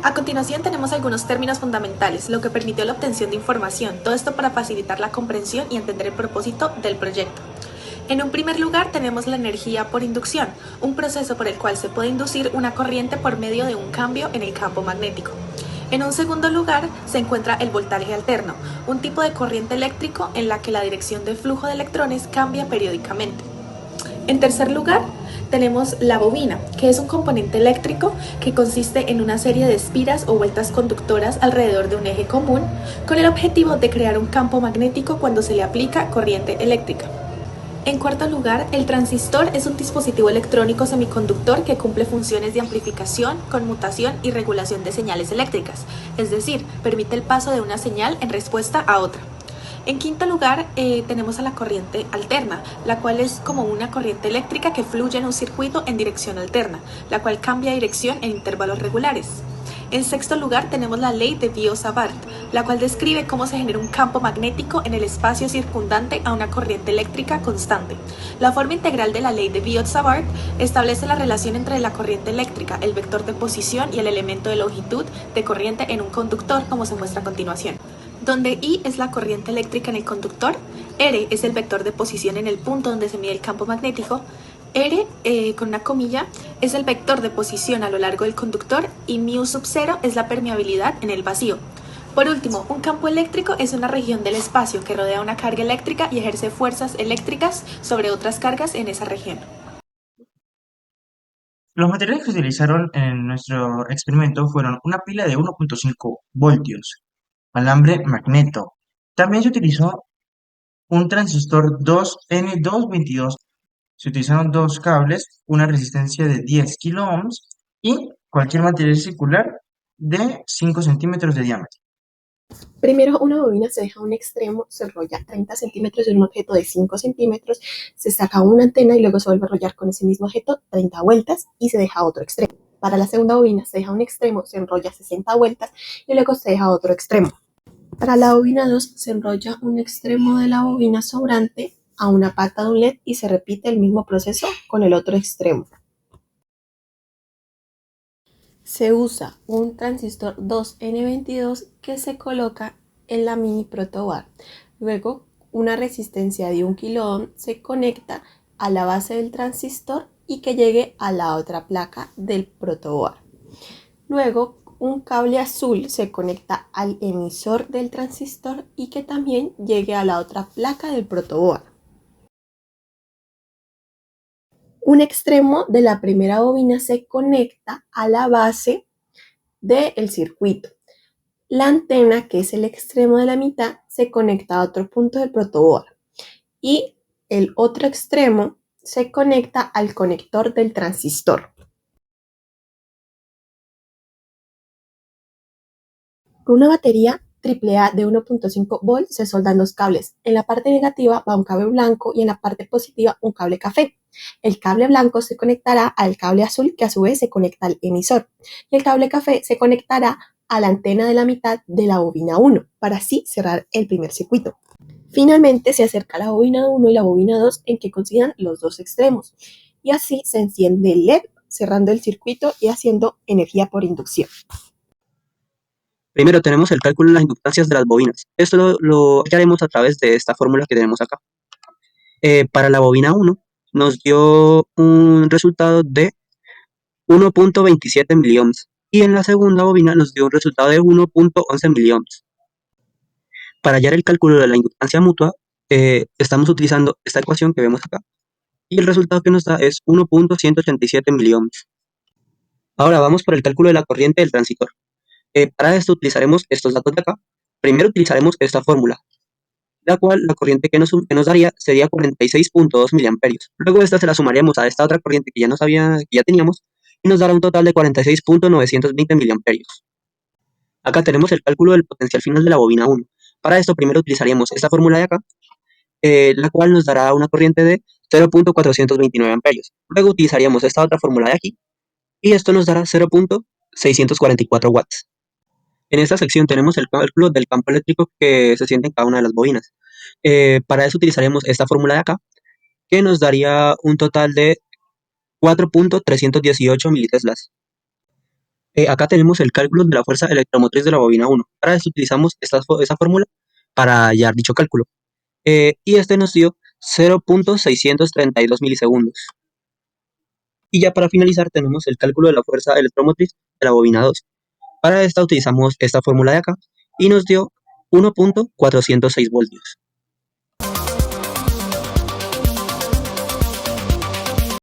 A continuación tenemos algunos términos fundamentales, lo que permitió la obtención de información, todo esto para facilitar la comprensión y entender el propósito del proyecto. En un primer lugar tenemos la energía por inducción, un proceso por el cual se puede inducir una corriente por medio de un cambio en el campo magnético. En un segundo lugar se encuentra el voltaje alterno, un tipo de corriente eléctrico en la que la dirección de flujo de electrones cambia periódicamente. En tercer lugar, tenemos la bobina, que es un componente eléctrico que consiste en una serie de espiras o vueltas conductoras alrededor de un eje común, con el objetivo de crear un campo magnético cuando se le aplica corriente eléctrica. En cuarto lugar, el transistor es un dispositivo electrónico semiconductor que cumple funciones de amplificación, conmutación y regulación de señales eléctricas, es decir, permite el paso de una señal en respuesta a otra. En quinto lugar, tenemos a la corriente alterna, la cual es como una corriente eléctrica que fluye en un circuito en dirección alterna, la cual cambia dirección en intervalos regulares. En sexto lugar, tenemos la ley de Biot-Savart, la cual describe cómo se genera un campo magnético en el espacio circundante a una corriente eléctrica constante. La forma integral de la ley de Biot-Savart establece la relación entre la corriente eléctrica, el vector de posición y el elemento de longitud de corriente en un conductor, como se muestra a continuación. Donde I es la corriente eléctrica en el conductor, R es el vector de posición en el punto donde se mide el campo magnético, R, con una comilla, es el vector de posición a lo largo del conductor y μ sub 0 es la permeabilidad en el vacío. Por último, un campo eléctrico es una región del espacio que rodea una carga eléctrica y ejerce fuerzas eléctricas sobre otras cargas en esa región. Los materiales que se utilizaron en nuestro experimento fueron una pila de 1.5 voltios, alambre magneto. También se utilizó un transistor 2N222. Se utilizaron dos cables, una resistencia de 10 kilo ohms y cualquier material circular de 5 centímetros de diámetro. Primero, una bobina se deja a un extremo, se enrolla 30 centímetros en un objeto de 5 centímetros, se saca una antena y luego se vuelve a enrollar con ese mismo objeto 30 vueltas y se deja a otro extremo. Para la segunda bobina se deja un extremo, se enrolla 60 vueltas y luego se deja otro extremo. Para la bobina 2 se enrolla un extremo de la bobina sobrante a una pata de un LED y se repite el mismo proceso con el otro extremo. Se usa un transistor 2N22 que se coloca en la mini protoboard. Luego, una resistencia de 1 kilo ohm se conecta a la base del transistor y que llegue a la otra placa del protoboard. Luego, un cable azul se conecta al emisor del transistor y que también llegue a la otra placa del protoboard. Un extremo de la primera bobina se conecta a la base del circuito. La antena, que es el extremo de la mitad, se conecta a otro punto del protoboard y el otro extremo se conecta al conector del transistor. Con una batería AAA de 1.5 volts se soldan dos cables. En la parte negativa va un cable blanco y en la parte positiva un cable café. El cable blanco se conectará al cable azul, que a su vez se conecta al emisor, y el cable café se conectará a la antena de la mitad de la bobina 1 para así cerrar el primer circuito. Finalmente se acerca la bobina 1 y la bobina 2 en que coincidan los dos extremos y así se enciende el LED cerrando el circuito y haciendo energía por inducción. Primero tenemos el cálculo de las inductancias de las bobinas. Esto lo haremos a través de esta fórmula que tenemos acá. Para la bobina 1 nos dio un resultado de 1.27 miliohms y en la segunda bobina nos dio un resultado de 1.11 miliohms. Para hallar el cálculo de la inductancia mutua, estamos utilizando esta ecuación que vemos acá y el resultado que nos da es 1.187 miliohms. Ahora vamos por el cálculo de la corriente del transistor. Para esto utilizaremos estos datos de acá. Primero utilizaremos esta fórmula, la cual la corriente que nos daría sería 46.2 miliamperios. Luego esta se la sumaríamos a esta otra corriente que ya teníamos y nos dará un total de 46.920 miliamperios. Acá tenemos el cálculo del potencial final de la bobina 1. Para esto primero utilizaríamos esta fórmula de acá, la cual nos dará una corriente de 0.429 amperios. Luego utilizaríamos esta otra fórmula de aquí y esto nos dará 0.644 watts. En esta sección tenemos el cálculo del campo eléctrico que se siente en cada una de las bobinas. Para eso utilizaremos esta fórmula de acá, que nos daría un total de 4.318 militeslas. Acá tenemos el cálculo de la fuerza electromotriz de la bobina 1. Para esto utilizamos esa fórmula para hallar dicho cálculo. Y este nos dio 0.632 milisegundos. Y ya para finalizar tenemos el cálculo de la fuerza electromotriz de la bobina 2. Para esta utilizamos esta fórmula de acá y nos dio 1.406 voltios.